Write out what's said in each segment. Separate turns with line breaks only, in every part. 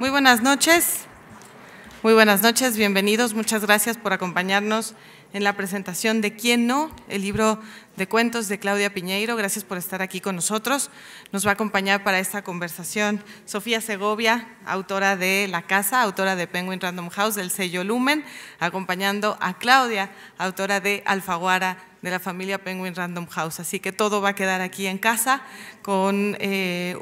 Muy buenas noches. Muy buenas noches, bienvenidos. Muchas gracias por acompañarnos en la presentación de ¿Quién no?, el libro de cuentos de Claudia Piñeiro. Gracias por estar aquí con nosotros. Nos va a acompañar para esta conversación Sofía Segovia, autora de La Casa, autora de Penguin Random House, del sello Lumen, acompañando a Claudia, autora de Alfaguara, de la familia Penguin Random House. Así que todo va a quedar aquí en casa con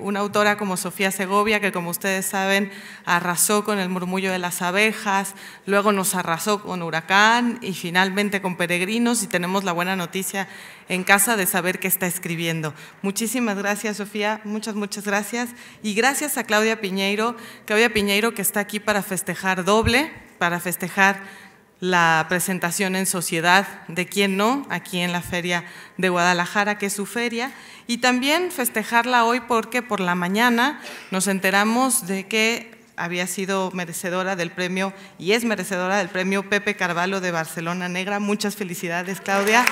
una autora como Sofía Segovia, que como ustedes saben arrasó con El murmullo de las abejas, luego nos arrasó con Huracán y finalmente con Peregrinos, y tenemos la buena noticia en casa de saber qué está escribiendo. Muchísimas gracias, Sofía, muchas gracias. Y gracias a Claudia Piñeiro que está aquí para festejar doble, para festejar la presentación en sociedad de ¿Quién no?, aquí en la Feria de Guadalajara, que es su feria, y también festejarla hoy porque por la mañana nos enteramos de que había sido merecedora del premio, y es merecedora del premio Pepe Carvalho de Barcelona Negra. Muchas felicidades, Claudia.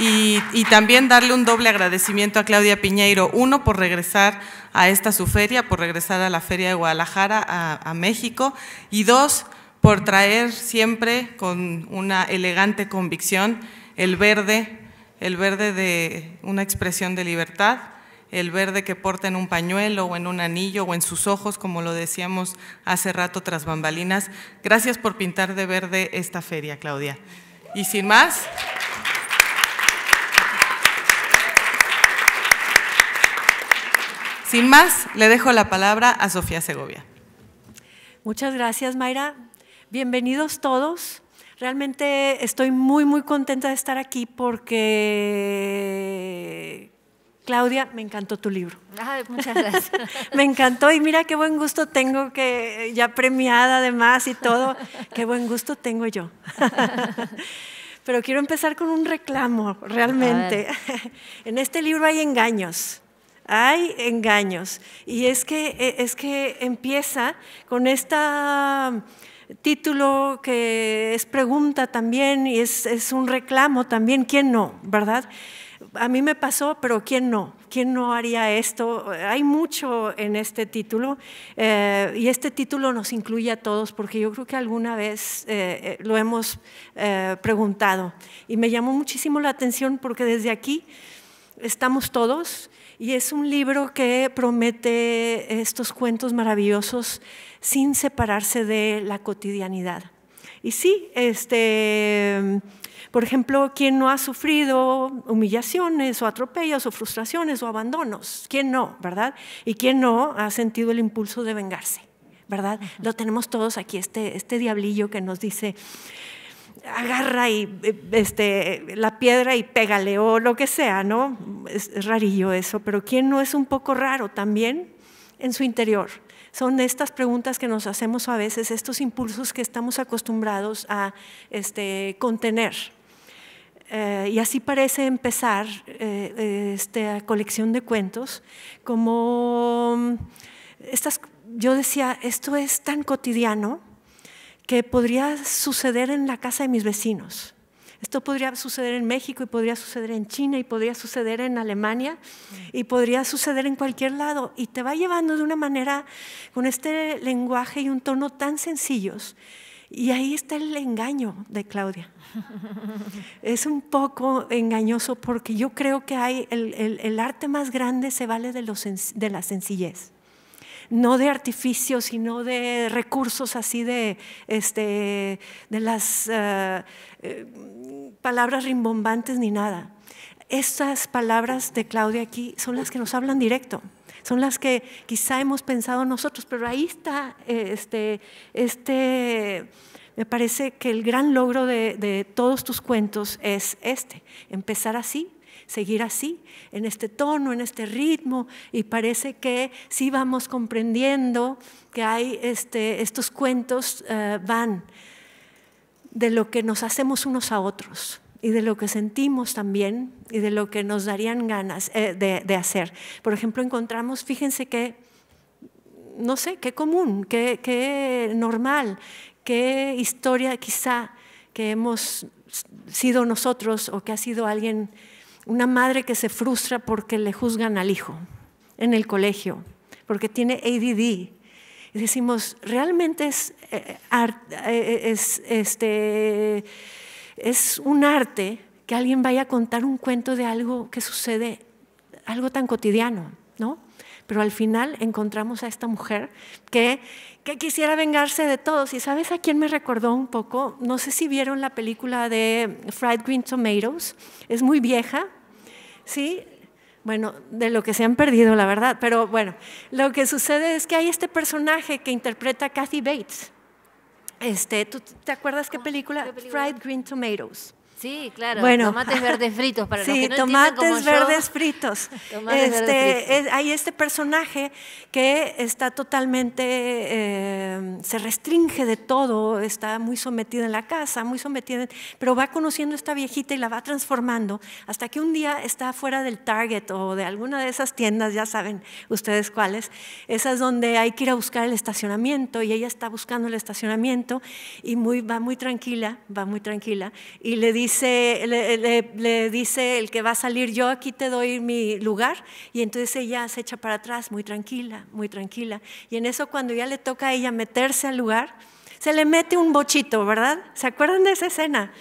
Y también darle un doble agradecimiento a Claudia Piñeiro, uno por regresar a esta su feria, por regresar a la Feria de Guadalajara, a México, y dos, por traer siempre con una elegante convicción el verde de una expresión de libertad, el verde que porta en un pañuelo o en un anillo o en sus ojos, como lo decíamos hace rato tras bambalinas. Gracias por pintar de verde esta feria, Claudia. Y sin más, le dejo la palabra a Sofía Segovia.
Muchas gracias, Mayra. Bienvenidos todos. Realmente estoy muy contenta de estar aquí porque, Claudia, me encantó tu libro.
Ay, muchas gracias.
Me encantó, y mira qué buen gusto tengo, que ya premiada además y todo, qué buen gusto tengo yo. Pero quiero empezar con un reclamo, realmente. En este libro hay engaños. Hay engaños, y es que empieza con este título que es pregunta también, y es un reclamo también. ¿Quién no?, ¿verdad? A mí me pasó, pero ¿quién no? ¿Quién no haría esto? Hay mucho en este título, y este título nos incluye a todos, porque yo creo que alguna vez lo hemos preguntado, y me llamó muchísimo la atención porque desde aquí estamos todos. Y es un libro que promete estos cuentos maravillosos sin separarse de la cotidianidad. Y sí, por ejemplo, ¿quién no ha sufrido humillaciones o atropellos o frustraciones o abandonos? ¿Quién no, verdad? Y ¿quién no ha sentido el impulso de vengarse, verdad? Lo tenemos todos aquí, este diablillo que nos dice: agarra la piedra y pégale, o lo que sea, ¿no? Es rarillo eso, pero ¿quién no es un poco raro también en su interior? Son estas preguntas que nos hacemos a veces, estos impulsos que estamos acostumbrados a contener. Y así parece empezar esta colección de cuentos, como yo decía, esto es tan cotidiano que podría suceder en la casa de mis vecinos. Esto podría suceder en México, y podría suceder en China, y podría suceder en Alemania, y podría suceder en cualquier lado. Y te va llevando de una manera, con este lenguaje y un tono tan sencillos. Y ahí está el engaño de Claudia. Es un poco engañoso, porque yo creo que el arte más grande se vale de la sencillez. No de artificios, sino de recursos así de las palabras rimbombantes ni nada. Estas palabras de Claudia aquí son las que nos hablan directo, son las que quizá hemos pensado nosotros, pero ahí está me parece que el gran logro de todos tus cuentos es empezar así, seguir así, en este tono, en este ritmo, y parece que sí vamos comprendiendo que hay estos cuentos van de lo que nos hacemos unos a otros, y de lo que sentimos también, y de lo que nos darían ganas de hacer. Por ejemplo, encontramos, fíjense que, no sé, qué común, qué normal, qué historia quizá que hemos sido nosotros, o que ha sido alguien una madre que se frustra porque le juzgan al hijo en el colegio, porque tiene ADD. Y decimos, realmente es un arte que alguien vaya a contar un cuento de algo que sucede, algo tan cotidiano, ¿no? Pero al final encontramos a esta mujer que quisiera vengarse de todos. ¿Y sabes a quién me recordó un poco? No sé si vieron la película de Fried Green Tomatoes. Es muy vieja, ¿sí? Bueno, de lo que se han perdido, la verdad. Pero bueno, lo que sucede es que hay este personaje que interpreta a Kathy Bates. ¿Tú te acuerdas qué película? Fried Green Tomatoes.
Sí, claro,
bueno,
tomates verdes fritos para los que no
tomates verdes fritos.
Tomates verdes fritos.
Hay este personaje que está totalmente, se restringe de todo, está muy sometida en la casa, pero va conociendo a esta viejita y la va transformando hasta que un día está fuera del Target o de alguna de esas tiendas, ya saben ustedes cuáles, esas donde hay que ir a buscar el estacionamiento, y ella está buscando el estacionamiento y va muy tranquila y le dice el que va a salir, yo aquí te doy mi lugar, y entonces ella se echa para atrás muy tranquila, y en eso cuando ya le toca a ella meterse al lugar, se le mete un bochito, ¿verdad? ¿Se acuerdan de esa escena?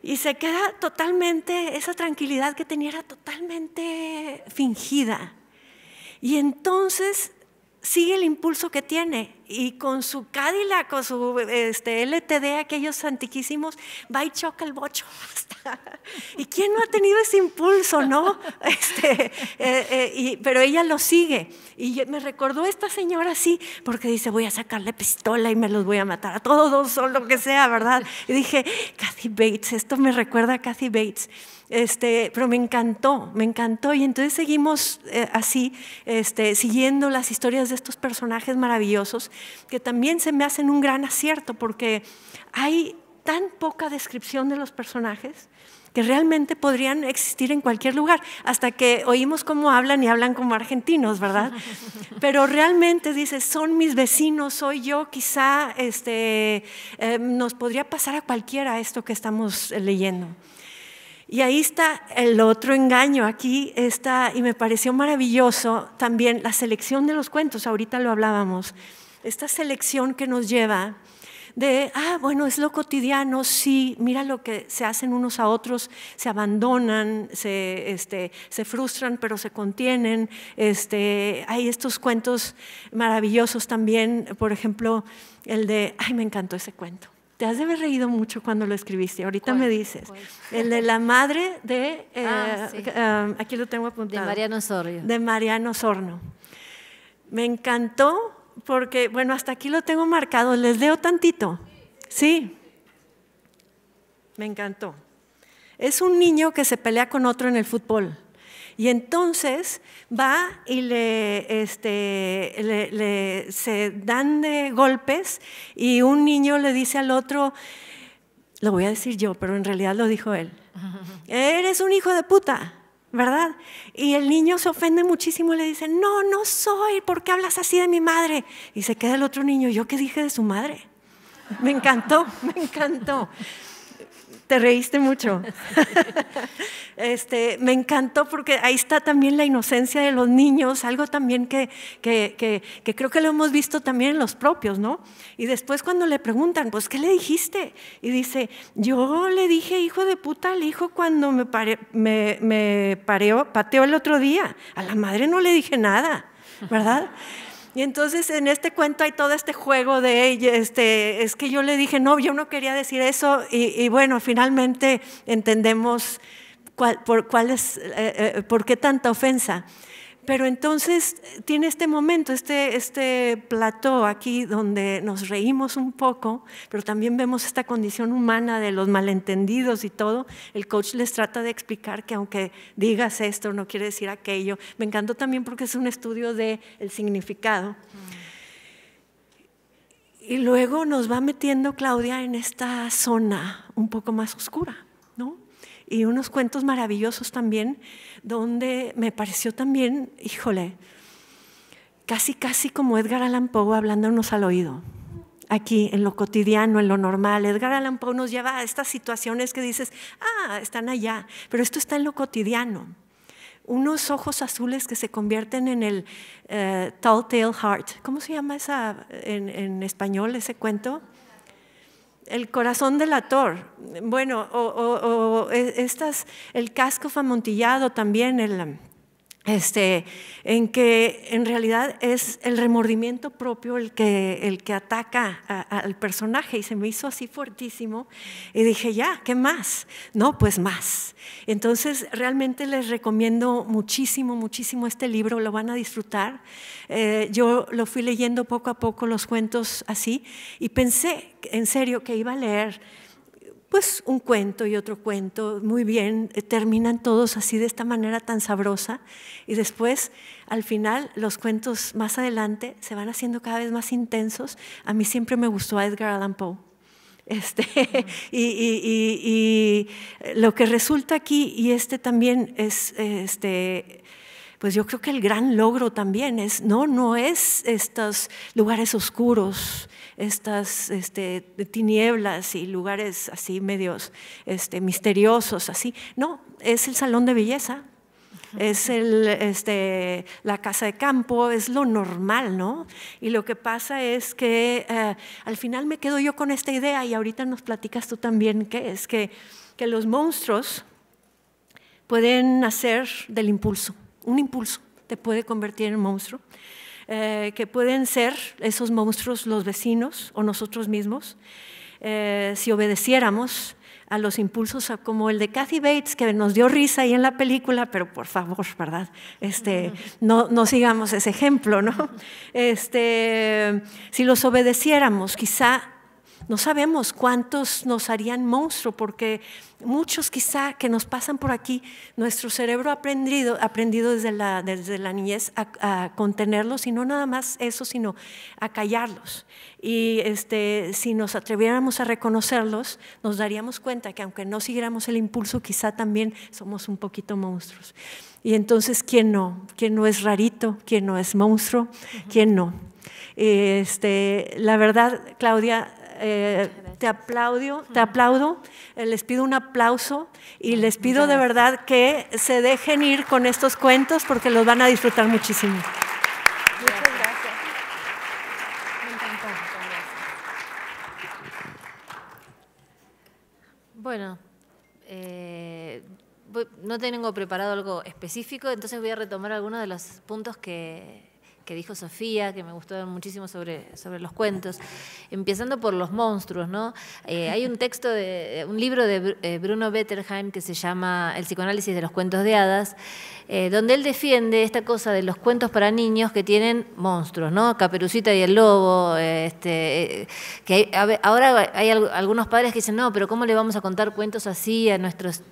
Y se queda totalmente, esa tranquilidad que tenía era totalmente fingida, y entonces sigue el impulso que tiene, y con su Cadillac, con su LTD, aquellos antiquísimos, va y choca el bocho. ¿Y quién no ha tenido ese impulso, no? Pero ella lo sigue. Y me recordó esta señora así, porque dice, voy a sacarle pistola y me los voy a matar a todos, o lo que sea, ¿verdad? Y dije, Kathy Bates, esto me recuerda a Kathy Bates. Pero me encantó, y entonces seguimos así, siguiendo las historias de estos personajes maravillosos, que también se me hacen un gran acierto, porque hay tan poca descripción de los personajes que realmente podrían existir en cualquier lugar, hasta que oímos cómo hablan y hablan como argentinos, ¿verdad? Pero realmente dices, son mis vecinos, soy yo, quizá nos podría pasar a cualquiera esto que estamos leyendo. Y ahí está el otro engaño, aquí está, y me pareció maravilloso también la selección de los cuentos, ahorita lo hablábamos, esta selección que nos lleva de, bueno, es lo cotidiano, sí, mira lo que se hacen unos a otros, se abandonan, se frustran, pero se contienen. Hay estos cuentos maravillosos también, por ejemplo, el de, me encantó ese cuento. Te has de haber reído mucho cuando lo escribiste, ahorita me dices. ¿Cuál? El de la madre de, sí. Aquí lo tengo apuntado.
De Mariano Sorno.
De Mariano Sorno. Me encantó porque, bueno, hasta aquí lo tengo marcado, les leo tantito. Sí, me encantó. Es un niño que se pelea con otro en el fútbol. Y entonces va y se dan de golpes, y un niño le dice al otro, lo voy a decir yo, pero en realidad lo dijo él, eres un hijo de puta, ¿verdad? Y el niño se ofende muchísimo y le dice, no, no soy, ¿por qué hablas así de mi madre? Y se queda el otro niño, ¿yo qué dije de su madre? Me encantó. Te reíste mucho. Me encantó porque ahí está también la inocencia de los niños, algo también que creo que lo hemos visto también en los propios, ¿no? Y después cuando le preguntan, pues, ¿qué le dijiste? Y dice, yo le dije hijo de puta al hijo cuando me pateó el otro día. A la madre no le dije nada, ¿verdad? Y entonces en este cuento hay todo este juego de es que yo le dije, no, yo no quería decir eso, y bueno, finalmente entendemos por qué tanta ofensa. Pero entonces tiene este momento, este plató aquí donde nos reímos un poco, pero también vemos esta condición humana de los malentendidos y todo. El coach les trata de explicar que aunque digas esto no quiere decir aquello. Me encantó también porque es un estudio del significado. Y luego nos va metiendo Claudia en esta zona un poco más oscura, ¿no? Y unos cuentos maravillosos también, donde me pareció también, híjole, casi como Edgar Allan Poe hablándonos al oído. aquí en lo cotidiano, en lo normal. Edgar Allan Poe nos lleva a estas situaciones que dices, están allá, pero esto está en lo cotidiano. Unos ojos azules que se convierten en el Tall Tale Heart. ¿Cómo se llama en español ese cuento? El corazón delator. Bueno, el casco amontillado también, en que en realidad es el remordimiento propio el que ataca al personaje, y se me hizo así fuertísimo y dije, ya, ¿qué más? No, pues más. Entonces realmente les recomiendo muchísimo, muchísimo este libro, lo van a disfrutar. Yo lo fui leyendo poco a poco los cuentos así y pensé en serio que iba a leer pues un cuento y otro cuento, muy bien, terminan todos así de esta manera tan sabrosa, y después al final los cuentos más adelante se van haciendo cada vez más intensos. A mí siempre me gustó Edgar Allan Poe. Y lo que resulta aquí, y también es pues yo creo que el gran logro también es, no es estos lugares oscuros, estas tinieblas y lugares así medios misteriosos, así. No, es el salón de belleza, es la casa de campo, es lo normal, ¿no? Y lo que pasa es que al final me quedo yo con esta idea, y ahorita nos platicas tú también, que es que los monstruos pueden nacer del impulso. Un impulso te puede convertir en monstruo, que pueden ser esos monstruos los vecinos o nosotros mismos, si obedeciéramos a los impulsos como el de Kathy Bates, que nos dio risa ahí en la película, pero por favor, ¿verdad? No sigamos ese ejemplo, ¿no? Si los obedeciéramos, quizá no sabemos cuántos nos harían monstruo, porque muchos quizá que nos pasan por aquí, nuestro cerebro ha aprendido desde la niñez a contenerlos, y no nada más eso, sino a callarlos. Y si nos atreviéramos a reconocerlos, nos daríamos cuenta que aunque no siguiéramos el impulso, quizá también somos un poquito monstruos. Y entonces, ¿quién no? ¿Quién no es rarito? ¿Quién no es monstruo? ¿Quién no? La verdad, Claudia, te aplaudo, les pido un aplauso y les pido de verdad que se dejen ir con estos cuentos porque los van a disfrutar muchísimo. Muchas gracias. Me encantó.
Bueno, no tengo preparado algo específico, entonces voy a retomar algunos de los puntos que dijo Sofía, que me gustó muchísimo sobre los cuentos, empezando por los monstruos, ¿no? Hay un libro de Bruno Bettelheim que se llama El psicoanálisis de los cuentos de hadas, donde él defiende esta cosa de los cuentos para niños que tienen monstruos, ¿no? Caperucita y el lobo, ahora hay algunos padres que dicen, no, pero ¿cómo le vamos a contar cuentos así a nuestros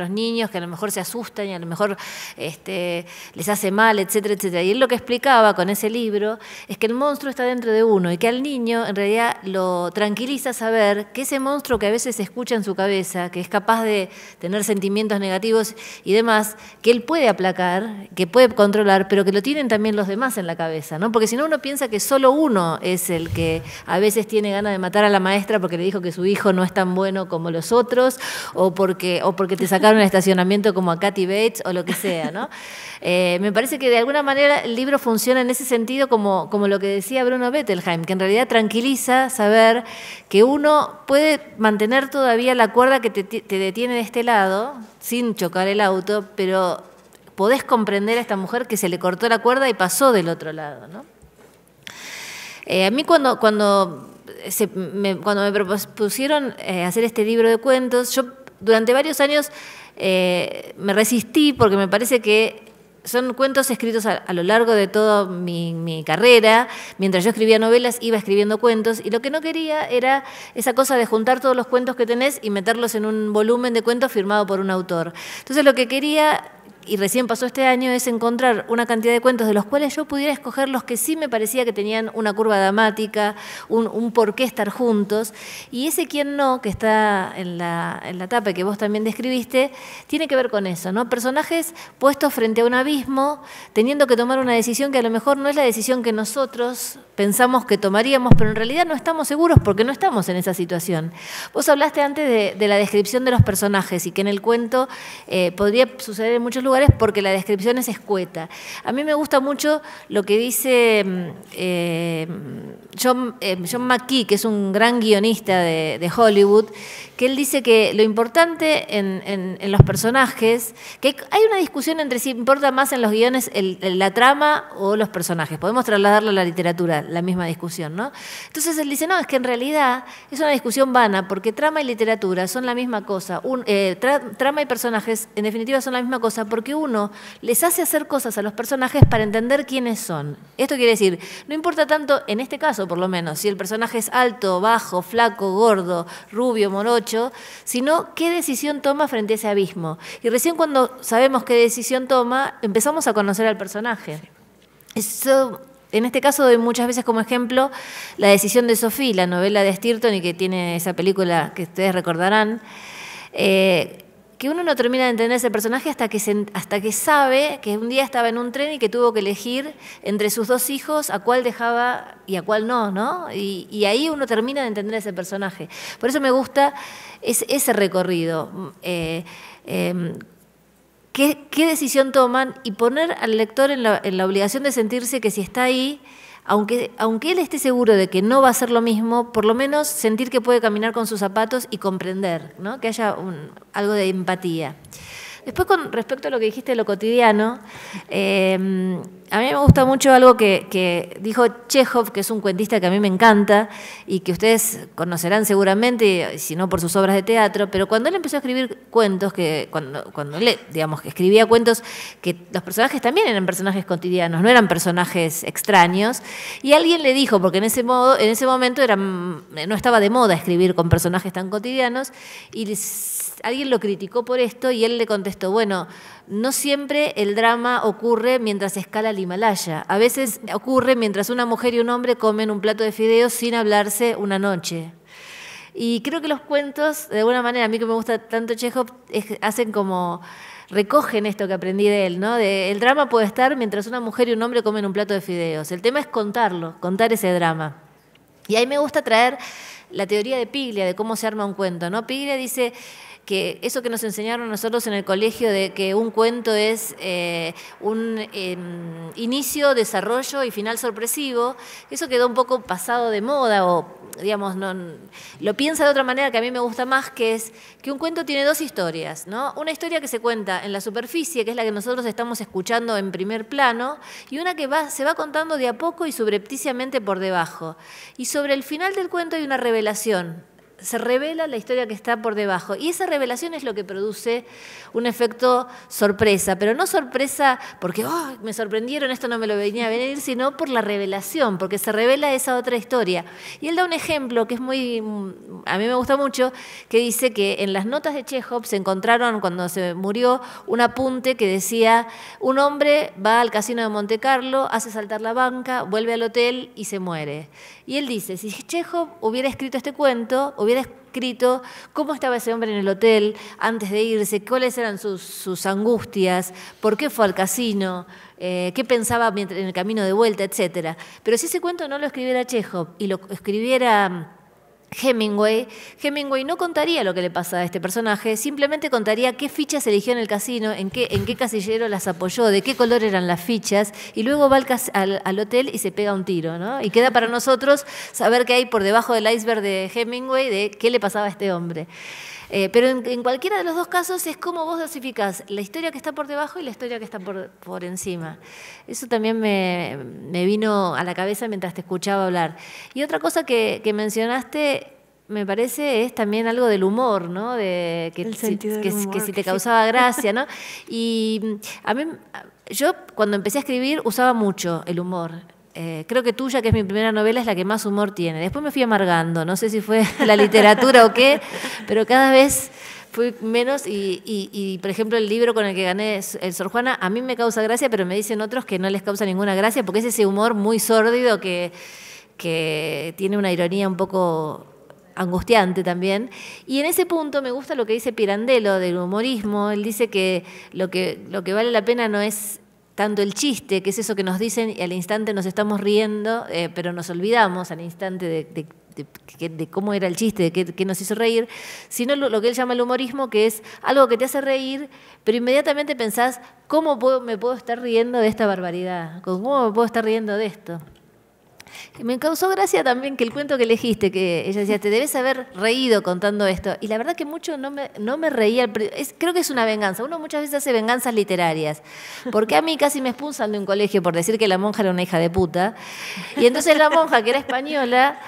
niños, que a lo mejor se asustan y a lo mejor les hace mal, etcétera, etcétera? Y él lo que explicaba con ese libro es que el monstruo está dentro de uno y que al niño en realidad lo tranquiliza saber que ese monstruo que a veces se escucha en su cabeza, que es capaz de tener sentimientos negativos y demás, que él puede aplacar, que puede controlar, pero que lo tienen también los demás en la cabeza, ¿no? Porque si no, uno piensa que solo uno es el que a veces tiene ganas de matar a la maestra porque le dijo que su hijo no es tan bueno como los otros, o porque te sacaron el estacionamiento como a Kathy Bates, o lo que sea, ¿no? Me parece que de alguna manera el libro funciona en ese sentido como lo que decía Bruno Bettelheim, que en realidad tranquiliza saber que uno puede mantener todavía la cuerda que te detiene de este lado sin chocar el auto, pero podés comprender a esta mujer que se le cortó la cuerda y pasó del otro lado, ¿no? A mí cuando me propusieron hacer este libro de cuentos, yo durante varios años me resistí porque me parece que son cuentos escritos a lo largo de toda mi carrera. Mientras yo escribía novelas, iba escribiendo cuentos, y lo que no quería era esa cosa de juntar todos los cuentos que tenés y meterlos en un volumen de cuentos firmado por un autor. Entonces lo que quería y recién pasó este año, es encontrar una cantidad de cuentos de los cuales yo pudiera escoger los que sí me parecía que tenían una curva dramática, un por qué estar juntos. Y ese quién no, que está en la tapa que vos también describiste, tiene que ver con eso, ¿no? Personajes puestos frente a un abismo, teniendo que tomar una decisión que a lo mejor no es la decisión que nosotros pensamos que tomaríamos, pero en realidad no estamos seguros porque no estamos en esa situación. Vos hablaste antes de la descripción de los personajes y que en el cuento podría suceder en muchos lugares porque la descripción es escueta. A mí me gusta mucho lo que dice John McKee, que es un gran guionista de Hollywood, que él dice que lo importante en los personajes, que hay una discusión entre si importa más en los guiones la trama o los personajes. Podemos trasladarlo a la literatura, la misma discusión, ¿no? Entonces él dice, no, es que en realidad es una discusión vana, porque trama y literatura son la misma cosa. Trama y personajes, en definitiva, son la misma cosa, porque uno les hace hacer cosas a los personajes para entender quiénes son. Esto quiere decir, no importa tanto, en este caso por lo menos, si el personaje es alto, bajo, flaco, gordo, rubio, morocho, sino qué decisión toma frente a ese abismo. Y recién cuando sabemos qué decisión toma, empezamos a conocer al personaje. Eso, en este caso doy muchas veces como ejemplo La decisión de Sophie, la novela de Stirton, y que tiene esa película que ustedes recordarán, que uno no termina de entender ese personaje hasta que sabe que un día estaba en un tren y que tuvo que elegir entre sus dos hijos a cuál dejaba y a cuál no, ¿no? Y ahí uno termina de entender ese personaje. Por eso me gusta ese recorrido. ¿Qué decisión toman? Y poner al lector en la obligación de sentirse que si está ahí, aunque él esté seguro de que no va a ser lo mismo, por lo menos sentir que puede caminar con sus zapatos y comprender, ¿no? Que haya algo de empatía. Después, con respecto a lo que dijiste de lo cotidiano, a mí me gusta mucho algo que dijo Chekhov, que es un cuentista que a mí me encanta y que ustedes conocerán seguramente, si no por sus obras de teatro, pero cuando él empezó a escribir cuentos, cuando él, digamos, que escribía cuentos, que los personajes también eran personajes cotidianos, no eran personajes extraños, y alguien le dijo, porque en ese momento no estaba de moda escribir con personajes tan cotidianos, y alguien lo criticó por esto y él le contestó, bueno, no siempre el drama ocurre mientras escala el Himalaya. A veces ocurre mientras una mujer y un hombre comen un plato de fideos sin hablarse una noche. Y creo que los cuentos, de alguna manera, a mí que me gusta tanto Chekhov, recogen esto que aprendí de él, ¿no? El drama puede estar mientras una mujer y un hombre comen un plato de fideos. El tema es contar ese drama. Y ahí me gusta traer la teoría de Piglia, de cómo se arma un cuento, ¿no? Piglia dice que eso que nos enseñaron nosotros en el colegio de que un cuento es un inicio, desarrollo y final sorpresivo, eso quedó un poco pasado de moda o, digamos, lo piensa de otra manera que a mí me gusta más, que es que un cuento tiene dos historias, ¿no? Una historia que se cuenta en la superficie, que es la que nosotros estamos escuchando en primer plano, y una que se va contando de a poco y subrepticiamente por debajo. Y sobre el final del cuento hay una revelación. Se revela la historia que está por debajo y esa revelación es lo que produce un efecto sorpresa, pero no sorpresa porque me sorprendieron, esto no me lo venía a venir, sino por la revelación, porque se revela esa otra historia. Y él da un ejemplo que es a mí me gusta mucho, que dice que en las notas de Chekhov se encontraron, cuando se murió, un apunte que decía, un hombre va al casino de Monte Carlo, hace saltar la banca, vuelve al hotel y se muere. Y él dice, si Chekhov hubiera escrito este cuento, hubiera escrito cómo estaba ese hombre en el hotel antes de irse, cuáles eran sus angustias, por qué fue al casino, qué pensaba en el camino de vuelta, etc. Pero si ese cuento no lo escribiera Chekhov y lo escribiera Hemingway no contaría lo que le pasa a este personaje, simplemente contaría qué fichas eligió en el casino, en qué casillero las apoyó, de qué color eran las fichas, y luego va al hotel y se pega un tiro, ¿no? Y queda para nosotros saber qué hay por debajo del iceberg de Hemingway, de qué le pasaba a este hombre. Pero en cualquiera de los dos casos es como vos dosificás la historia que está por debajo y la historia que está por encima. Eso también me vino a la cabeza mientras te escuchaba hablar. Y otra cosa que mencionaste, me parece, es también algo del humor, ¿no? Que si te causaba gracia, ¿no? Y yo cuando empecé a escribir usaba mucho el humor. Creo que Tuya, que es mi primera novela, es la que más humor tiene. Después me fui amargando, no sé si fue la literatura o qué, pero cada vez fui menos y, por ejemplo, el libro con el que gané el Sor Juana, a mí me causa gracia, pero me dicen otros que no les causa ninguna gracia, porque es ese humor muy sórdido que tiene una ironía un poco angustiante también. Y en ese punto me gusta lo que dice Pirandello del humorismo. Él dice que lo que vale la pena no es tanto el chiste, que es eso que nos dicen y al instante nos estamos riendo, pero nos olvidamos al instante de cómo era el chiste, de qué nos hizo reír, sino lo que él llama el humorismo, que es algo que te hace reír, pero inmediatamente pensás, ¿cómo me puedo estar riendo de esta barbaridad? ¿Cómo me puedo estar riendo de esto? Me causó gracia también que el cuento que elegiste, que ella decía, te debes haber reído contando esto. Y la verdad que mucho no me reía. Creo que es una venganza. Uno muchas veces hace venganzas literarias. Porque a mí casi me expulsan de un colegio por decir que la monja era una hija de puta. Y entonces la monja, que era española,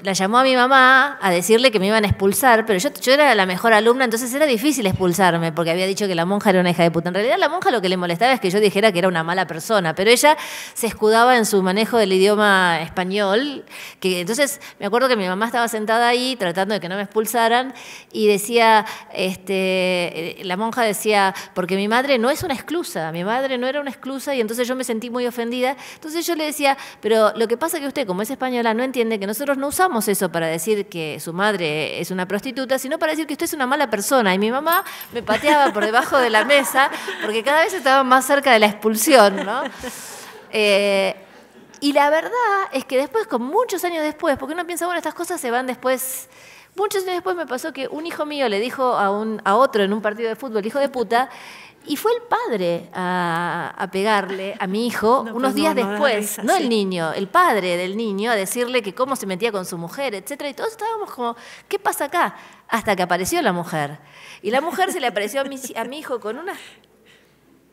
la llamó a mi mamá a decirle que me iban a expulsar. Pero yo era la mejor alumna, entonces era difícil expulsarme porque había dicho que la monja era una hija de puta. En realidad la monja lo que le molestaba es que yo dijera que era una mala persona. Pero ella se escudaba en su manejo del idioma español, que entonces me acuerdo que mi mamá estaba sentada ahí tratando de que no me expulsaran y decía, la monja decía, porque mi madre no es una exclusa, mi madre no era una exclusa y entonces yo me sentí muy ofendida, entonces yo le decía, pero lo que pasa es que usted como es española no entiende que nosotros no usamos eso para decir que su madre es una prostituta, sino para decir que usted es una mala persona y mi mamá me pateaba por debajo de la mesa porque cada vez estaba más cerca de la expulsión, ¿no? Y la verdad es que después, con muchos años después, porque uno piensa, bueno, estas cosas se van después. Muchos años después me pasó que un hijo mío le dijo a otro en un partido de fútbol, hijo de puta, y fue el padre a pegarle a mi hijo unos días después, no el niño, el padre del niño, a decirle que cómo se metía con su mujer, etcétera. Y todos estábamos como, ¿qué pasa acá? Hasta que apareció la mujer. Y la mujer se le apareció a mi hijo con unas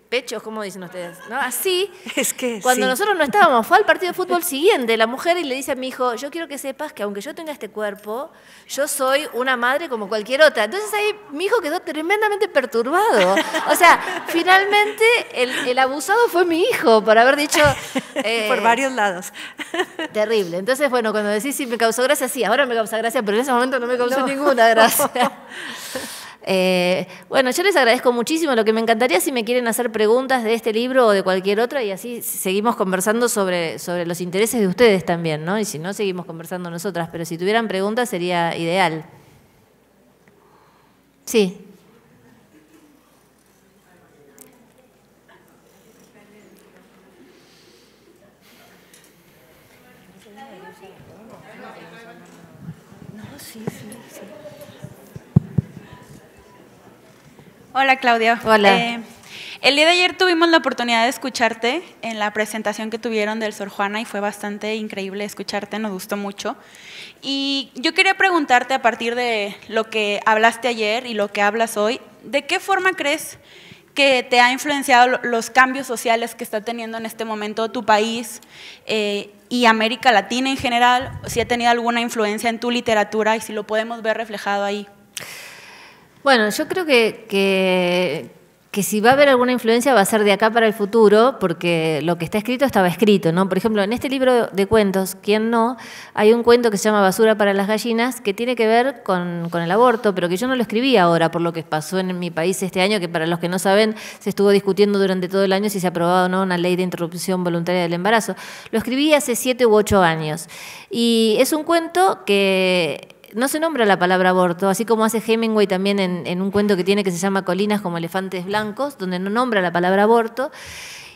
pechos, ¿cómo dicen ustedes? ¿No? Así,
es que
cuando
sí.
nosotros no estábamos, fue al partido de fútbol siguiente la mujer y le dice a mi hijo, yo quiero que sepas que aunque yo tenga este cuerpo, yo soy una madre como cualquier otra. Entonces ahí mi hijo quedó tremendamente perturbado. O sea, finalmente el abusado fue mi hijo por haber dicho...
por varios lados.
Terrible. Entonces, bueno, cuando decís si me causó gracia, sí, ahora me causa gracia, pero en ese momento no me causó ninguna gracia. Bueno, yo les agradezco muchísimo. Lo que me encantaría si me quieren hacer preguntas de este libro o de cualquier otro y así seguimos conversando sobre los intereses de ustedes también, ¿no? Y si no, seguimos conversando nosotras, pero si tuvieran preguntas sería ideal. Sí.
Hola, Claudia.
Hola.
El día de ayer tuvimos la oportunidad de escucharte en la presentación que tuvieron del Sor Juana y fue bastante increíble escucharte, nos gustó mucho. Y yo quería preguntarte a partir de lo que hablaste ayer y lo que hablas hoy, ¿de qué forma crees que te ha influenciado los cambios sociales que está teniendo en este momento tu país y América Latina en general? Si ha tenido alguna influencia en tu literatura y si lo podemos ver reflejado ahí.
Bueno, yo creo que si va a haber alguna influencia va a ser de acá para el futuro, porque lo que está escrito estaba escrito, ¿no? Por ejemplo, en este libro de cuentos, ¿quién no?, hay un cuento que se llama Basura para las gallinas, que tiene que ver con el aborto, pero que yo no lo escribí ahora, por lo que pasó en mi país este año, que para los que no saben, se estuvo discutiendo durante todo el año si se aprobaba o no una ley de interrupción voluntaria del embarazo. Lo escribí hace 7 u 8 años. Y es un cuento que... no se nombra la palabra aborto, así como hace Hemingway también en un cuento que tiene que se llama Colinas como elefantes blancos, donde no nombra la palabra aborto.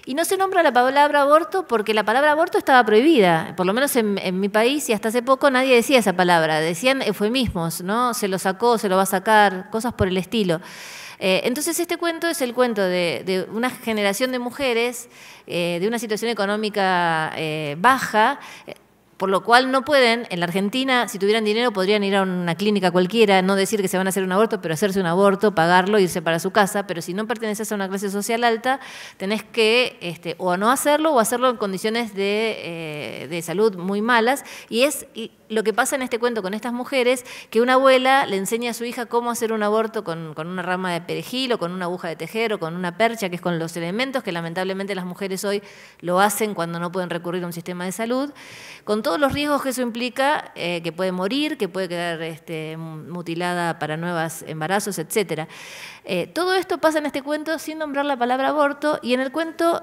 Y no se nombra la palabra aborto porque la palabra aborto estaba prohibida. Por lo menos en mi país y hasta hace poco nadie decía esa palabra. Decían eufemismos, ¿no? Se lo sacó, se lo va a sacar, cosas por el estilo. Entonces este cuento es el cuento de una generación de mujeres de una situación económica baja, por lo cual no pueden, en la Argentina, si tuvieran dinero, podrían ir a una clínica cualquiera, no decir que se van a hacer un aborto, pero hacerse un aborto, pagarlo, irse para su casa, pero si no perteneces a una clase social alta, tenés que o no hacerlo o hacerlo en condiciones de salud muy malas, y es lo que pasa en este cuento con estas mujeres, que una abuela le enseña a su hija cómo hacer un aborto con una rama de perejil o con una aguja de tejer o con una percha, que es con los elementos que lamentablemente las mujeres hoy lo hacen cuando no pueden recurrir a un sistema de salud, con todos los riesgos que eso implica, que puede morir, que puede quedar mutilada para nuevos embarazos, etc. Todo esto pasa en este cuento sin nombrar la palabra aborto, y en el cuento,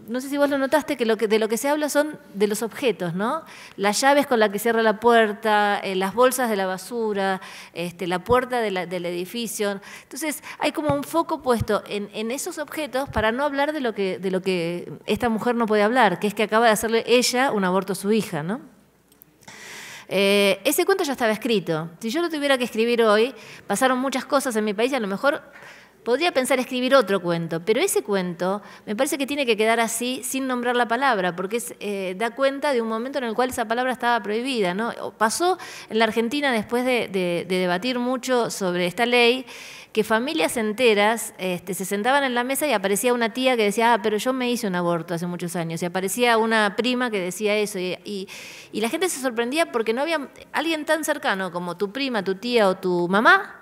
no sé si vos lo notaste, que de lo que se habla son de los objetos, ¿no? Las llaves con las que cierra la puerta, las bolsas de la basura, la puerta del edificio. Entonces hay como un foco puesto en esos objetos para no hablar de lo que esta mujer no puede hablar, que es que acaba de hacerle ella un aborto a su hija, ¿no? Ese cuento ya estaba escrito. Si yo lo tuviera que escribir hoy, pasaron muchas cosas en mi país y a lo mejor podría pensar escribir otro cuento, pero ese cuento me parece que tiene que quedar así sin nombrar la palabra, porque da cuenta de un momento en el cual esa palabra estaba prohibida, ¿no? Pasó en la Argentina, después de debatir mucho sobre esta ley, que familias enteras se sentaban en la mesa y aparecía una tía que decía, pero yo me hice un aborto hace muchos años, y aparecía una prima que decía eso, y la gente se sorprendía porque no había alguien tan cercano como tu prima, tu tía o tu mamá.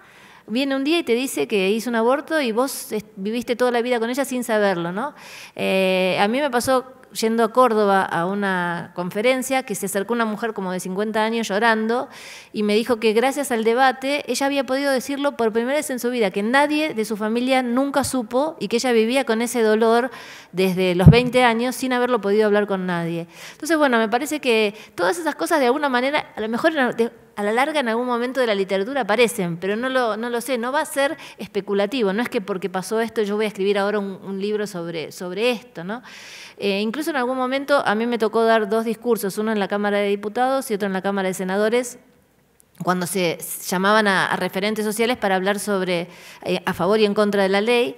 Viene un día y te dice que hizo un aborto y vos viviste toda la vida con ella sin saberlo, ¿no? A mí me pasó yendo a Córdoba a una conferencia que se acercó una mujer como de 50 años llorando y me dijo que gracias al debate ella había podido decirlo por primera vez en su vida, que nadie de su familia nunca supo y que ella vivía con ese dolor desde los 20 años sin haberlo podido hablar con nadie. Entonces, bueno, me parece que todas esas cosas de alguna manera, a lo mejor a la larga en algún momento de la literatura aparecen, pero no lo sé, no va a ser especulativo, no es que porque pasó esto yo voy a escribir ahora un libro sobre esto, ¿no? Incluso en algún momento a mí me tocó dar 2 discursos, uno en la Cámara de Diputados y otro en la Cámara de Senadores, cuando se llamaban a referentes sociales para hablar sobre a favor y en contra de la ley.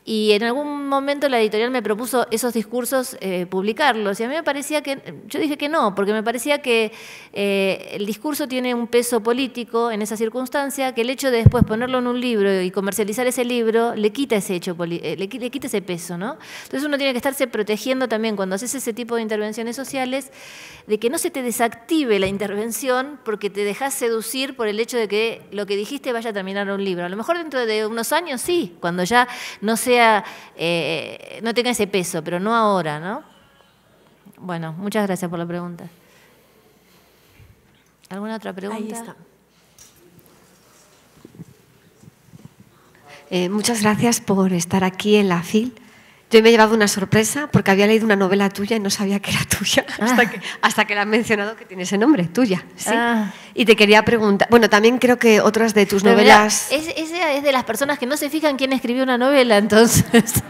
Y en algún momento la editorial me propuso esos discursos publicarlos. Y a mí me parecía que, yo dije que no, porque me parecía que el discurso tiene un peso político en esa circunstancia, que el hecho de después ponerlo en un libro y comercializar ese libro le quita ese hecho, le quita ese peso, ¿no? Entonces uno tiene que estarse protegiendo también cuando haces ese tipo de intervenciones sociales, de que no se te desactive la intervención porque te dejas seducir por el hecho de que lo que dijiste vaya a terminar en un libro. A lo mejor dentro de unos años sí, cuando ya no no tenga ese peso, pero no ahora, ¿no? Bueno, muchas gracias por la pregunta. ¿Alguna otra pregunta?
Ahí está.
Muchas gracias por estar aquí en la FIL. Yo me he llevado una sorpresa porque había leído una novela tuya y no sabía que era tuya hasta que la han mencionado que tiene ese nombre, tuya. ¿Sí? Y te quería preguntar, bueno, también creo que otras de tus novelas...
Esa es de las personas que no se fijan quién escribió una novela, entonces...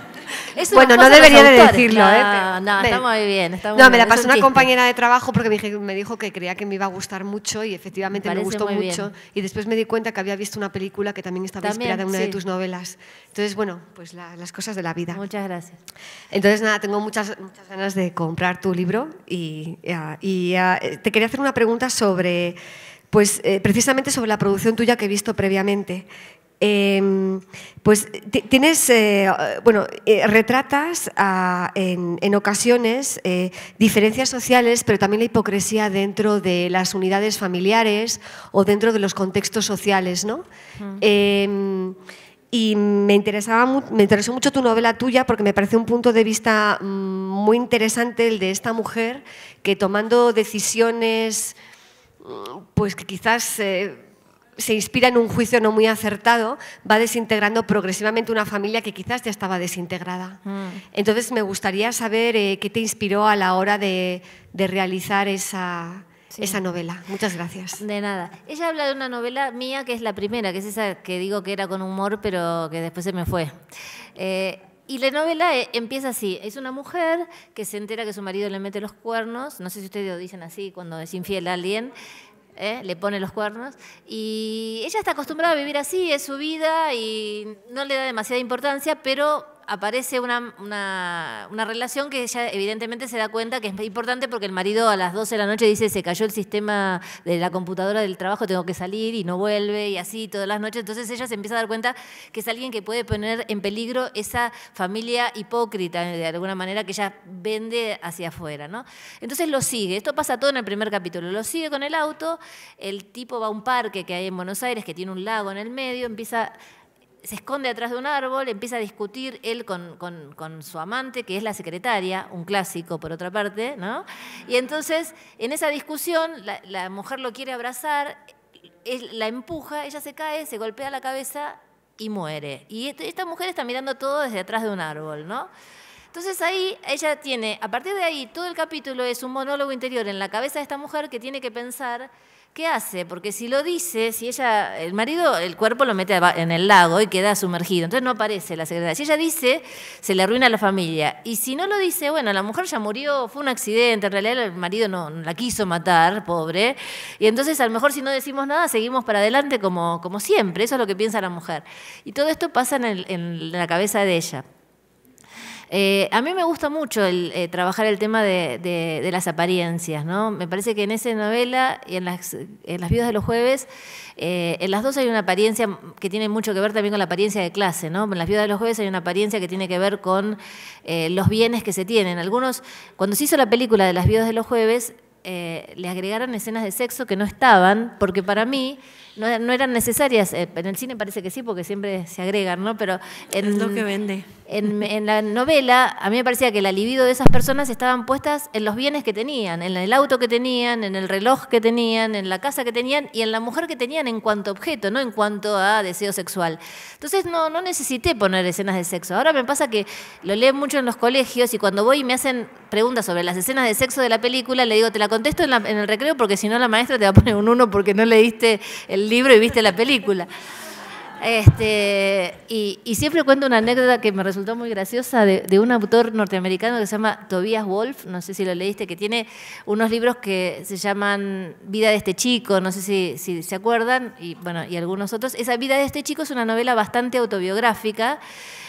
Bueno, no debería de decirlo,
No, está muy bien.
Me la pasó una compañera de trabajo porque me dijo que creía que me iba a gustar mucho y efectivamente me gustó mucho. Y después me di cuenta que había visto una película que también estaba inspirada en una de tus novelas. Entonces, bueno, pues las cosas de la vida.
Muchas gracias.
Entonces, nada, tengo muchas ganas de comprar tu libro y te quería hacer una pregunta sobre, pues precisamente sobre la producción tuya que he visto previamente. Pues tienes, retratas en ocasiones diferencias sociales, pero también la hipocresía dentro de las unidades familiares o dentro de los contextos sociales, ¿no? Y me interesó mucho tu novela tuya porque me parece un punto de vista muy interesante el de esta mujer que tomando decisiones pues que quizás se inspira en un juicio no muy acertado, va desintegrando progresivamente una familia que quizás ya estaba desintegrada. Entonces me gustaría saber qué te inspiró a la hora de realizar esa novela. Muchas gracias.
De nada. Ella habla de una novela mía que es la primera, que es esa que digo que era con humor, pero que después se me fue. Y la novela empieza así. Es una mujer que se entera que su marido le mete los cuernos, no sé si ustedes lo dicen así cuando es infiel a alguien, le pone los cuernos, y ella está acostumbrada a vivir así, es su vida y no le da demasiada importancia, pero aparece una relación que ella evidentemente se da cuenta que es importante porque el marido a las 12 de la noche dice se cayó el sistema de la computadora del trabajo, tengo que salir y no vuelve y así todas las noches. Entonces ella se empieza a dar cuenta que es alguien que puede poner en peligro esa familia hipócrita de alguna manera que ella vende hacia afuera, ¿no? Entonces lo sigue, esto pasa todo en el primer capítulo, lo sigue con el auto, el tipo va a un parque que hay en Buenos Aires que tiene un lago en el medio, empieza... se esconde atrás de un árbol, empieza a discutir él con su amante, que es la secretaria, un clásico por otra parte, ¿no? Y entonces, en esa discusión, la mujer lo quiere abrazar, él la empuja, ella se cae, se golpea la cabeza y muere. Y esta mujer está mirando todo desde atrás de un árbol, ¿no? Entonces ahí ella tiene, a partir de ahí, todo el capítulo es un monólogo interior en la cabeza de esta mujer que tiene que pensar qué hace, porque si lo dice, si ella, el marido, el cuerpo lo mete en el lago y queda sumergido, entonces no aparece la secretaria. Si ella dice, se le arruina a la familia. Y si no lo dice, bueno, la mujer ya murió, fue un accidente, en realidad el marido no la quiso matar, pobre. Y entonces a lo mejor si no decimos nada, seguimos para adelante como siempre. Eso es lo que piensa la mujer. Y todo esto pasa en la cabeza de ella. A mí me gusta mucho trabajar el tema de las apariencias, ¿no? Me parece que en esa novela y en las Viudas de los Jueves, en las dos hay una apariencia que tiene mucho que ver también con la apariencia de clase, ¿no? En las Viudas de los Jueves hay una apariencia que tiene que ver con los bienes que se tienen. Algunos, cuando se hizo la película de las Viudas de los Jueves, le agregaron escenas de sexo que no estaban, porque para mí no eran necesarias. En el cine parece que sí, porque siempre se agregan, ¿no? Pero
es lo que vende.
En la novela, a mí me parecía que la libido de esas personas estaban puestas en los bienes que tenían, en el auto que tenían, en el reloj que tenían, en la casa que tenían y en la mujer que tenían en cuanto a objeto, no en cuanto a deseo sexual. Entonces no necesité poner escenas de sexo. Ahora me pasa que lo leo mucho en los colegios y cuando voy y me hacen preguntas sobre las escenas de sexo de la película, le digo, te la contesto en el recreo porque si no la maestra te va a poner un 1 porque no leíste el libro y viste la película. Y siempre cuento una anécdota que me resultó muy graciosa de un autor norteamericano que se llama Tobias Wolff, no sé si lo leíste, que tiene unos libros que se llaman Vida de este chico, no sé si se acuerdan, y bueno, y algunos otros. Esa Vida de este chico es una novela bastante autobiográfica,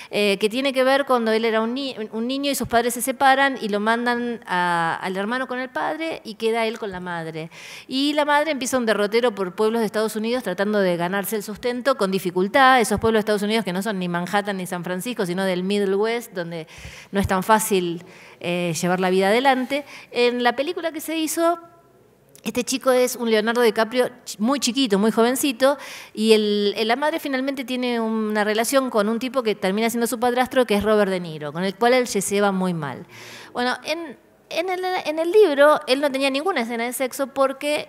que tiene que ver cuando él era un niño y sus padres se separan y lo mandan al hermano con el padre y queda él con la madre. Y la madre empieza un derrotero por pueblos de Estados Unidos tratando de ganarse el sustento con dificultad, esos pueblos de Estados Unidos que no son ni Manhattan ni San Francisco, sino del Middle West, donde no es tan fácil llevar la vida adelante. En la película que se hizo, este chico es un Leonardo DiCaprio muy chiquito, muy jovencito, y la madre finalmente tiene una relación con un tipo que termina siendo su padrastro, que es Robert De Niro, con el cual él se lleva muy mal. Bueno, en el libro él no tenía ninguna escena de sexo porque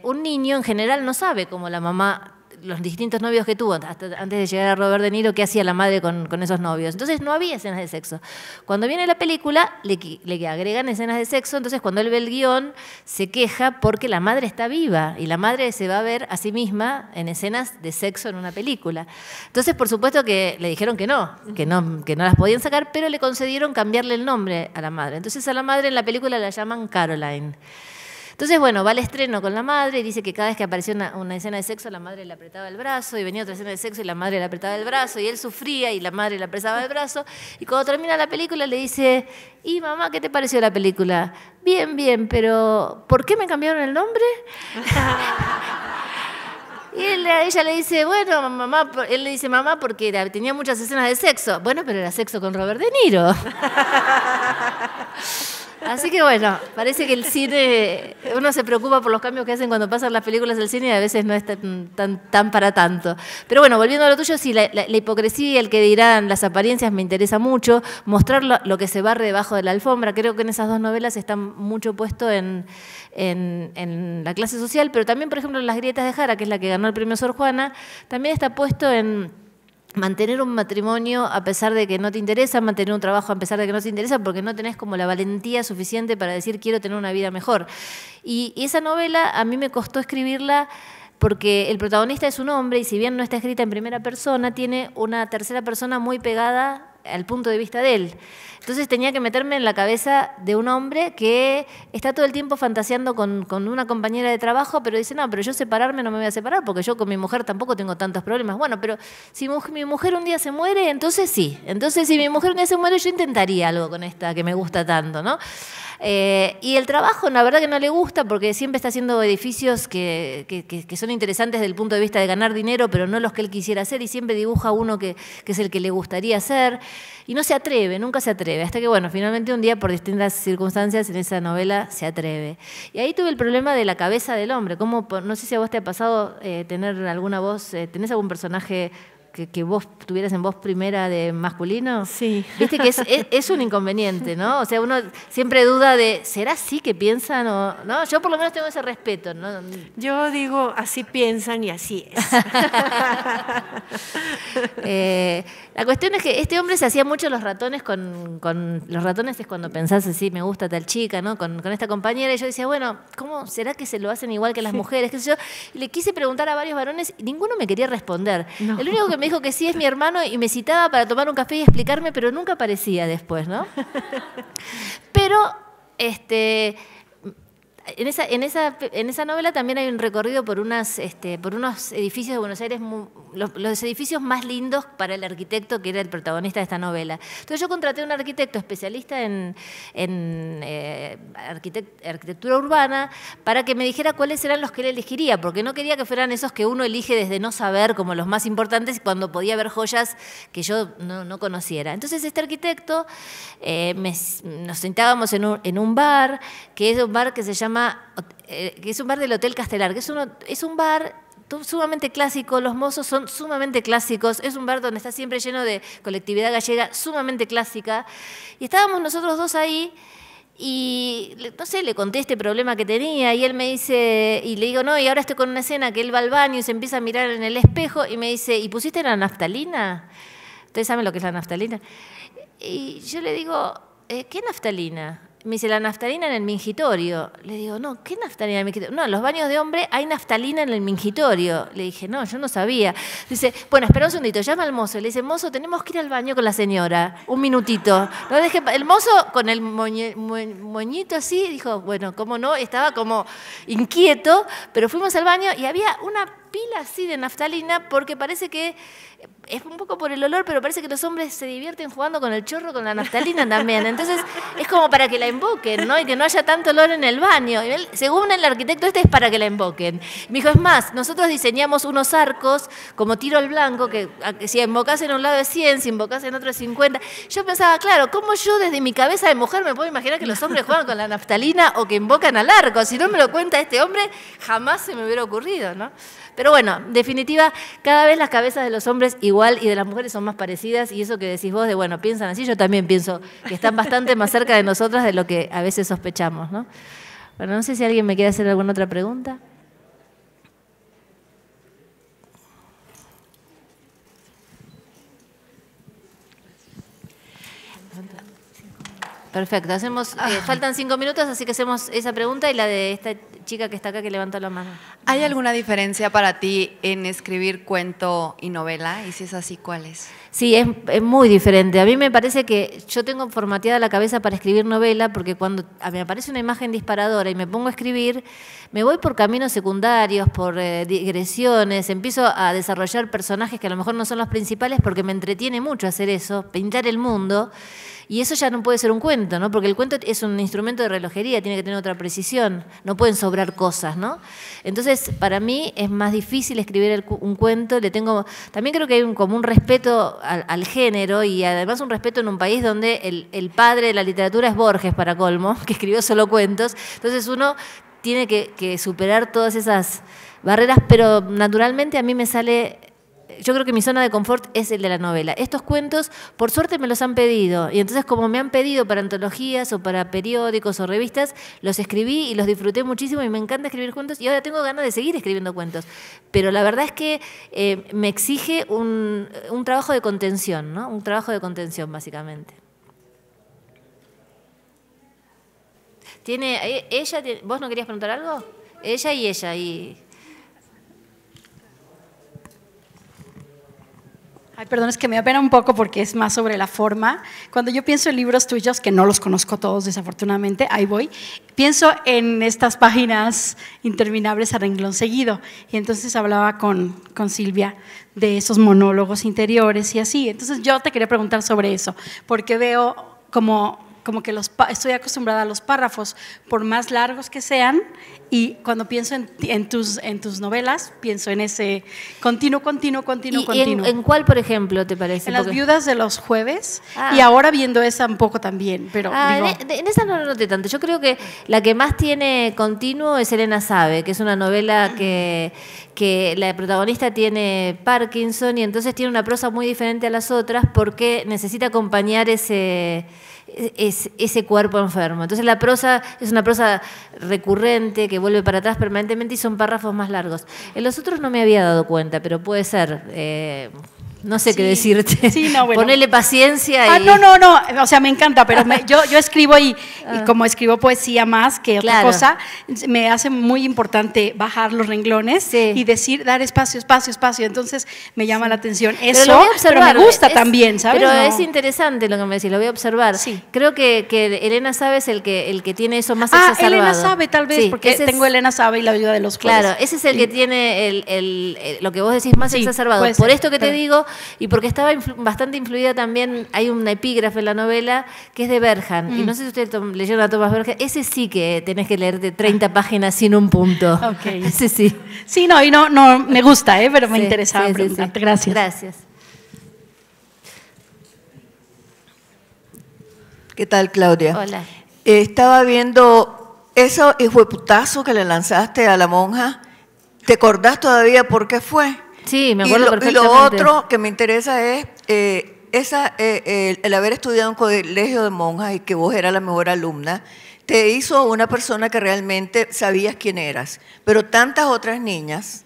un niño en general no sabe cómo la mamá, los distintos novios que tuvo hasta antes de llegar a Robert De Niro, qué hacía la madre con esos novios. Entonces no había escenas de sexo. Cuando viene la película, le agregan escenas de sexo, entonces cuando él ve el guión, se queja porque la madre está viva y la madre se va a ver a sí misma en escenas de sexo en una película. Entonces, por supuesto que le dijeron que no las podían sacar, pero le concedieron cambiarle el nombre a la madre. Entonces a la madre en la película la llaman Caroline. Entonces, bueno, va al estreno con la madre y dice que cada vez que aparecía una escena de sexo, la madre le apretaba el brazo, y venía otra escena de sexo y la madre le apretaba el brazo, y él sufría y la madre le apretaba el brazo. Y cuando termina la película le dice, ¿y mamá, qué te pareció la película? Bien, bien, pero ¿por qué me cambiaron el nombre? Y ella le dice, bueno, mamá, él le dice, mamá, porque tenía muchas escenas de sexo. Bueno, pero era sexo con Robert De Niro. Así que bueno, parece que el cine, uno se preocupa por los cambios que hacen cuando pasan las películas del cine y a veces no es tan para tanto. Pero bueno, volviendo a lo tuyo, sí, la hipocresía, el que dirán, las apariencias me interesa mucho, mostrar lo que se barre debajo de la alfombra. Creo que en esas dos novelas está mucho puesto en la clase social, pero también, por ejemplo, en Las grietas de Jara, que es la que ganó el premio Sor Juana, también está puesto en mantener un matrimonio a pesar de que no te interesa, mantener un trabajo a pesar de que no te interesa, porque no tenés como la valentía suficiente para decir quiero tener una vida mejor. Y esa novela a mí me costó escribirla porque el protagonista es un hombre y si bien no está escrita en primera persona, tiene una tercera persona muy pegada al punto de vista de él. Entonces tenía que meterme en la cabeza de un hombre que está todo el tiempo fantaseando con una compañera de trabajo, pero dice, no, pero yo separarme no me voy a separar porque yo con mi mujer tampoco tengo tantos problemas. Bueno, pero si mi mujer un día se muere, entonces sí. Entonces si mi mujer un día se muere, yo intentaría algo con esta que me gusta tanto, ¿no? Y el trabajo, la verdad que no le gusta porque siempre está haciendo edificios que son interesantes desde el punto de vista de ganar dinero, pero no los que él quisiera hacer, y siempre dibuja uno que es el que le gustaría hacer. Y no se atreve, nunca se atreve, hasta que, bueno, finalmente un día, por distintas circunstancias, en esa novela se atreve. Y ahí tuve el problema de la cabeza del hombre. No sé si a vos te ha pasado tener alguna voz, ¿tenés algún personaje que vos tuvieras en voz primera de masculino?
Sí.
Viste que es un inconveniente, ¿no? O sea, uno siempre duda de, ¿será así que piensan o no? Yo por lo menos tengo ese respeto, ¿no?
Yo digo, así piensan y así es.
La cuestión es que este hombre se hacía mucho los ratones con los ratones es cuando pensás así, me gusta tal chica, ¿no? Con esta compañera, y yo decía, bueno, ¿cómo será que se lo hacen igual que las mujeres? ¿Qué sé yo? Y le quise preguntar a varios varones y ninguno me quería responder.
No.
El único que me dijo que sí es mi hermano y me citaba para tomar un café y explicarme, pero nunca aparecía después, ¿no? Pero, en esa novela también hay un recorrido por unos edificios de Buenos Aires, los edificios más lindos para el arquitecto que era el protagonista de esta novela. Entonces yo contraté a un arquitecto especialista en arquitectura urbana para que me dijera cuáles eran los que él elegiría, porque no quería que fueran esos que uno elige desde no saber como los más importantes cuando podía haber joyas que yo no conociera. Entonces este arquitecto, nos sentábamos en un bar, que es un bar que se llama que es un bar del Hotel Castelar, que es un bar sumamente clásico, los mozos son sumamente clásicos, es un bar donde está siempre lleno de colectividad gallega sumamente clásica, y estábamos nosotros dos ahí, y no sé, le conté este problema que tenía, y él me dice, y le digo, no, y ahora estoy con una escena que él va al baño y se empieza a mirar en el espejo, y me dice, ¿y pusiste la naftalina? ¿Ustedes saben lo que es la naftalina? Y yo le digo, ¿qué naftalina? Me dice, la naftalina en el mingitorio. Le digo, no, ¿qué naftalina en el mingitorio? No, en los baños de hombre hay naftalina en el mingitorio. Le dije, no, yo no sabía. Dice, bueno, espera un segundito, llama al mozo. Le dice, mozo, tenemos que ir al baño con la señora. Un minutito. No deje. El mozo, con el moñito así, dijo, bueno, ¿cómo no? Estaba como inquieto, pero fuimos al baño y había una pila así de naftalina porque parece que es un poco por el olor, pero parece que los hombres se divierten jugando con el chorro, con la naftalina también. Entonces, es como para que la invoquen, ¿no? Y que no haya tanto olor en el baño. Y él, según el arquitecto, es para que la invoquen. Me dijo, es más, nosotros diseñamos unos arcos como tiro al blanco, que si invocás en un lado es 100, si invocás en otro es 50. Yo pensaba, claro, ¿cómo yo desde mi cabeza de mujer me puedo imaginar que los hombres juegan con la naftalina o que invocan al arco? Si no me lo cuenta este hombre, jamás se me hubiera ocurrido, ¿no? Pero bueno, en definitiva, cada vez las cabezas de los hombres igual y de las mujeres son más parecidas, y eso que decís vos de, bueno, piensan así, yo también pienso que están bastante más cerca de nosotras de lo que a veces sospechamos, ¿no? Bueno, no sé si alguien me quiere hacer alguna otra pregunta. Perfecto, faltan 5 minutos, así que hacemos esa pregunta y la de esta chica que está acá que levantó la mano.
¿Hay alguna diferencia para ti en escribir cuento y novela? Y si es así, ¿cuál es?
Sí, es muy diferente. A mí me parece que yo tengo formateada la cabeza para escribir novela porque cuando me aparece una imagen disparadora y me pongo a escribir, me voy por caminos secundarios, por digresiones, empiezo a desarrollar personajes que a lo mejor no son los principales porque me entretiene mucho hacer eso, pintar el mundo. Y eso ya no puede ser un cuento, ¿no? Porque el cuento es un instrumento de relojería, tiene que tener otra precisión, no pueden sobrar cosas, ¿no? Entonces, para mí es más difícil escribir un cuento, también creo que hay como un respeto al género y además un respeto en un país donde el padre de la literatura es Borges, para colmo, que escribió solo cuentos, entonces uno tiene que superar todas esas barreras, pero naturalmente a mí me sale... Yo creo que mi zona de confort es el de la novela. Estos cuentos, por suerte, me los han pedido. Y entonces, como me han pedido para antologías o para periódicos o revistas, los escribí y los disfruté muchísimo y me encanta escribir cuentos. Y ahora tengo ganas de seguir escribiendo cuentos. Pero la verdad es que me exige un trabajo de contención, ¿no? Un trabajo de contención, básicamente. ¿Vos no querías preguntar algo? Ella.
Ay, perdón, es que me da pena un poco porque es más sobre la forma. Cuando yo pienso en libros tuyos, que no los conozco todos desafortunadamente, ahí voy, pienso en estas páginas interminables a renglón seguido. Y entonces hablaba con Silvia de esos monólogos interiores y así. Entonces yo te quería preguntar sobre eso, porque veo como como que estoy acostumbrada a los párrafos, por más largos que sean, y cuando pienso en tus novelas, pienso en ese continuo.
¿En cuál, por ejemplo, te parece?
En Las viudas de los jueves, y ahora viendo esa un poco también, pero digo,
en esa no lo noté tanto. Yo creo que la que más tiene continuo es Elena Sabe, que es una novela que la protagonista tiene Parkinson y entonces tiene una prosa muy diferente a las otras porque necesita acompañar ese cuerpo enfermo. Entonces la prosa es una prosa recurrente que vuelve para atrás permanentemente y son párrafos más largos. En los otros no me había dado cuenta, pero puede ser. No sé qué decirte.
Sí, no, bueno.
Ponerle paciencia.
No, o sea, me encanta, pero yo escribo y como escribo poesía más que otra cosa, me hace muy importante bajar los renglones y dar espacio. Entonces me llama la atención eso, pero me gusta también, ¿sabes?
Pero es interesante lo que me decís, lo voy a observar. Sí. Creo que Elena Sabe es el que tiene eso más exacerbado.
Elena Sabe tal vez, porque tengo Elena Sabe y La viuda de los jueves.
Claro, ese es el que tiene lo que vos decís más exacerbado. Por esto que te digo, y porque estaba bastante influida también, hay una epígrafe en la novela que es de Berhan, y no sé si ustedes leyeron a Thomas Berhan, ese sí que tenés que leer de 30 páginas sin un punto.
Okay.
Ese sí.
Sí, no, me gusta, pero me interesaba preguntarte. Gracias.
Gracias.
¿Qué tal, Claudia?
Hola.
Estaba viendo ese hijueputazo que le lanzaste a la monja. ¿Te acordás todavía por qué fue?
Sí, me acuerdo perfectamente.
Y lo otro que me interesa es el haber estudiado en un colegio de monjas y que vos eras la mejor alumna, te hizo una persona que realmente sabías quién eras. Pero tantas otras niñas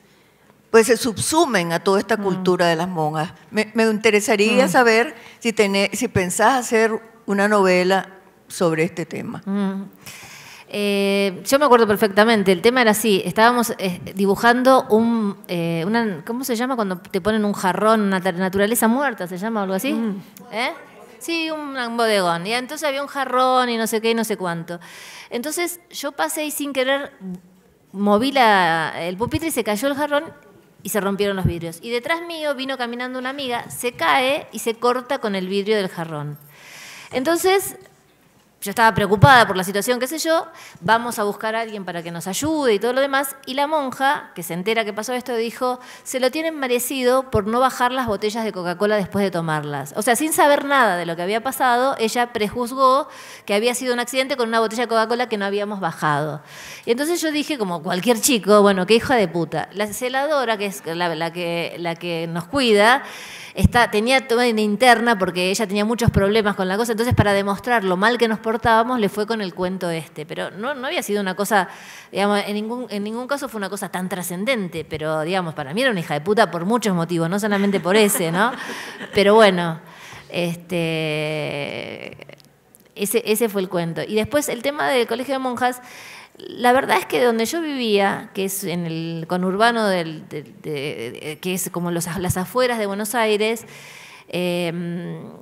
pues se subsumen a toda esta cultura de las monjas. Me interesaría saber si pensás hacer una novela sobre este tema.
Yo me acuerdo perfectamente, el tema era así, estábamos dibujando ¿cómo se llama cuando te ponen un jarrón, una naturaleza muerta, se llama o algo así? Sí, un bodegón, y entonces había un jarrón y no sé qué y no sé cuánto. Entonces yo pasé y sin querer moví el pupitre y se cayó el jarrón y se rompieron los vidrios. Y detrás mío vino caminando una amiga, se cae y se corta con el vidrio del jarrón. Entonces yo estaba preocupada por la situación, qué sé yo, vamos a buscar a alguien para que nos ayude y todo lo demás, y la monja, que se entera que pasó esto, dijo, se lo tienen merecido por no bajar las botellas de Coca-Cola después de tomarlas. O sea, sin saber nada de lo que había pasado, ella prejuzgó que había sido un accidente con una botella de Coca-Cola que no habíamos bajado. Y entonces yo dije, como cualquier chico, bueno, qué hija de puta. La celadora, que es la que nos cuida, tenía toda una interna porque ella tenía muchos problemas con la cosa, entonces para demostrar lo mal que nos portábamos le fue con el cuento pero no había sido una cosa, digamos, en ningún caso fue una cosa tan trascendente, pero digamos, para mí era una hija de puta por muchos motivos, no solamente por ese, ¿no? Pero bueno, ese fue el cuento. Y después el tema del colegio de monjas, la verdad es que donde yo vivía, que es en el conurbano que es como las afueras de Buenos Aires,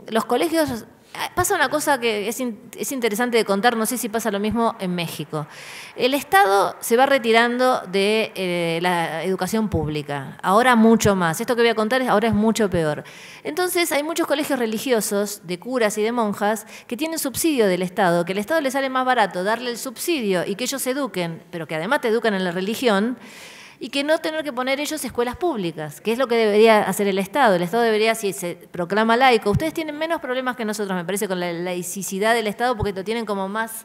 los colegios, pasa una cosa que es interesante de contar, no sé si pasa lo mismo en México. El Estado se va retirando de la educación pública, ahora mucho más. Esto que voy a contar ahora es mucho peor. Entonces hay muchos colegios religiosos, de curas y de monjas, que tienen subsidio del Estado, que al Estado les sale más barato darle el subsidio y que ellos se eduquen, pero que además te educan en la religión, y que no tener que poner ellos escuelas públicas, que es lo que debería hacer el Estado. El Estado debería, si se proclama laico, ustedes tienen menos problemas que nosotros, me parece, con la laicidad del Estado, porque lo tienen como más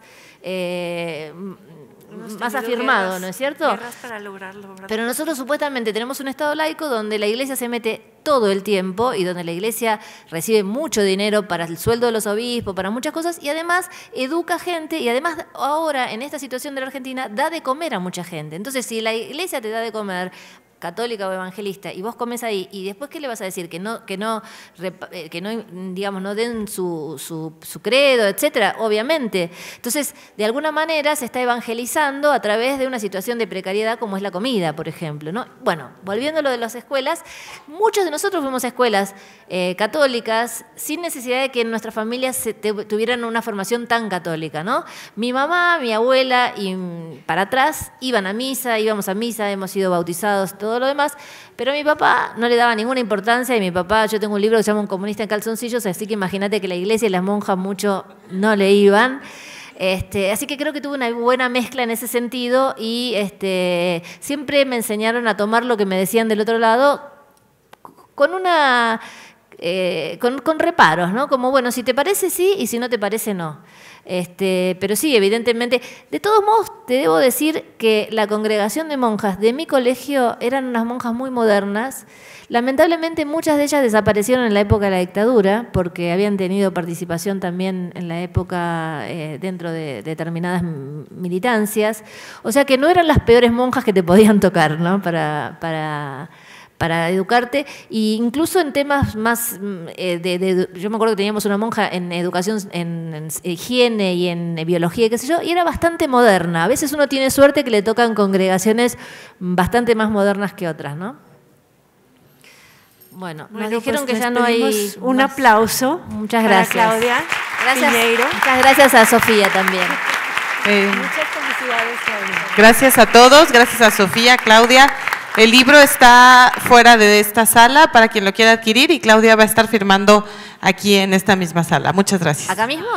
afirmado, ¿no es cierto?
Guerras para lograrlo, ¿verdad?
Pero nosotros supuestamente tenemos un Estado laico donde la Iglesia se mete todo el tiempo y donde la Iglesia recibe mucho dinero para el sueldo de los obispos, para muchas cosas, y además educa gente, y además ahora en esta situación de la Argentina da de comer a mucha gente. Entonces, si la Iglesia te da de comer, católica o evangelista, y vos comes ahí, y después ¿qué le vas a decir? Que no digamos, no den su credo, etcétera, obviamente. Entonces, de alguna manera se está evangelizando a través de una situación de precariedad como es la comida, por ejemplo, ¿no? Bueno, volviendo a lo de las escuelas, muchos de nosotros fuimos a escuelas católicas sin necesidad de que en nuestras familias tuvieran una formación tan católica, ¿no? Mi mamá, mi abuela y para atrás íbamos a misa, hemos sido bautizados, todo. todo lo demás, pero mi papá no le daba ninguna importancia y mi papá, yo tengo un libro que se llama Un comunista en calzoncillos, así que imagínate que la iglesia y las monjas mucho no le iban. Así que creo que tuve una buena mezcla en ese sentido y siempre me enseñaron a tomar lo que me decían del otro lado con con reparos, ¿no? Como, bueno, si te parece sí y si no te parece no. Pero sí, evidentemente. De todos modos, te debo decir que la congregación de monjas de mi colegio eran unas monjas muy modernas. Lamentablemente muchas de ellas desaparecieron en la época de la dictadura porque habían tenido participación también en la época dentro de determinadas militancias. O sea que no eran las peores monjas que te podían tocar, ¿no? Para educarte, e incluso en temas más yo me acuerdo que teníamos una monja en educación, en higiene y en biología, qué sé yo, y era bastante moderna. A veces uno tiene suerte que le tocan congregaciones bastante más modernas que otras, ¿no? Bueno, nos dijeron
pues
que ya no hay
un
más.
aplauso.
Muchas
para
gracias.
Claudia Piñeiro.
Muchas gracias a Sofía también.
Muchas felicidades, Claudia.
Gracias a todos, gracias a Sofía, Claudia. El libro está fuera de esta sala para quien lo quiera adquirir y Claudia va a estar firmando aquí en esta misma sala. Muchas gracias.
¿Acá mismo?